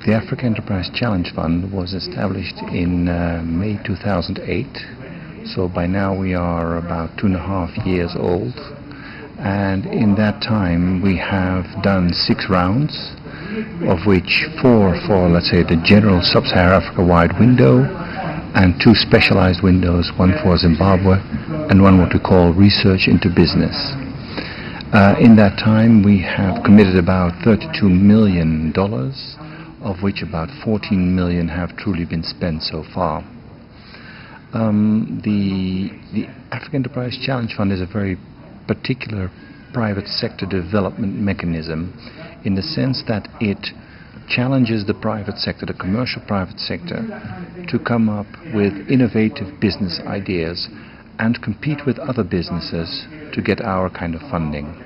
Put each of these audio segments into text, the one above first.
The Africa Enterprise Challenge Fund was established in May 2008, so by now we are about 2.5 years old, and in that time we have done 6 rounds, of which 4 for, let's say, the general Sub-Saharan Africa wide window, and 2 specialized windows, one for Zimbabwe and one what we call research into business. In that time we have committed about $32 million, of which about 14 million have truly been spent so far. The Africa Enterprise Challenge Fund is a very particular private sector development mechanism, in the sense that it challenges the private sector, the commercial private sector, to come up with innovative business ideas and compete with other businesses to get our kind of funding.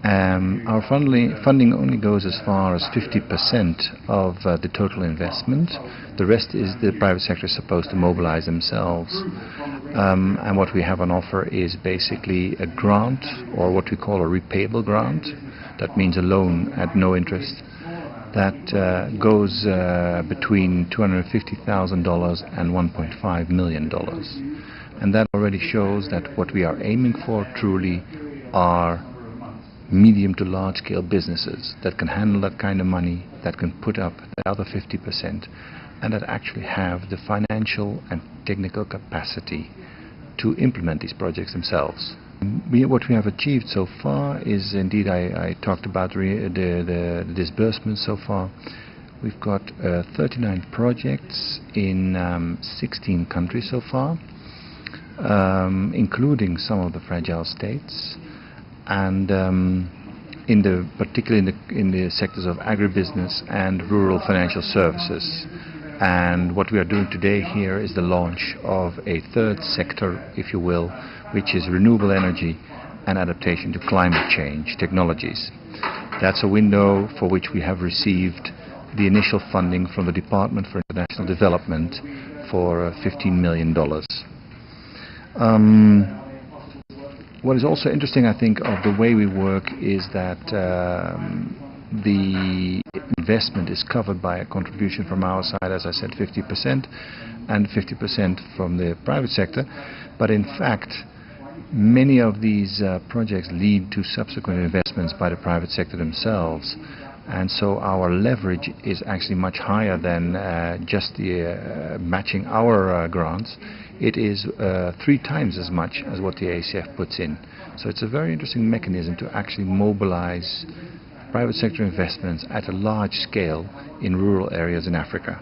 Our funding only goes as far as 50% of the total investment. The rest is the private sector is supposed to mobilize themselves. And what we have on offer is basically a grant, or what we call a repayable grant. That means a loan at no interest. That goes between $250,000 and $1.5 million. And that already shows that what we are aiming for truly are medium to large scale businesses that can handle that kind of money, that can put up the other 50%, and that actually have the financial and technical capacity to implement these projects themselves. What we have achieved so far is, indeed, I talked about the disbursements so far. We've got 39 projects in 16 countries so far, including some of the fragile states, and particularly in the sectors of agribusiness and rural financial services. And what we are doing today here is the launch of a third sector, if you will, which is renewable energy and adaptation to climate change technologies. That's a window for which we have received the initial funding from the Department for International Development for $15 million. What is also interesting, I think, of the way we work is that the investment is covered by a contribution from our side, as I said, 50%, and 50% from the private sector. But in fact, many of these projects lead to subsequent investments by the private sector themselves. And so our leverage is actually much higher than just the matching our grants. It is 3 times as much as what the ACF puts in. So it's a very interesting mechanism to actually mobilize private sector investments at a large scale in rural areas in Africa.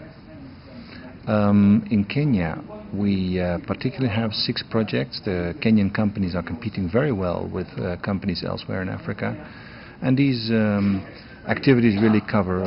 In Kenya, we particularly have 6 projects. The Kenyan companies are competing very well with companies elsewhere in Africa. And these activities really cover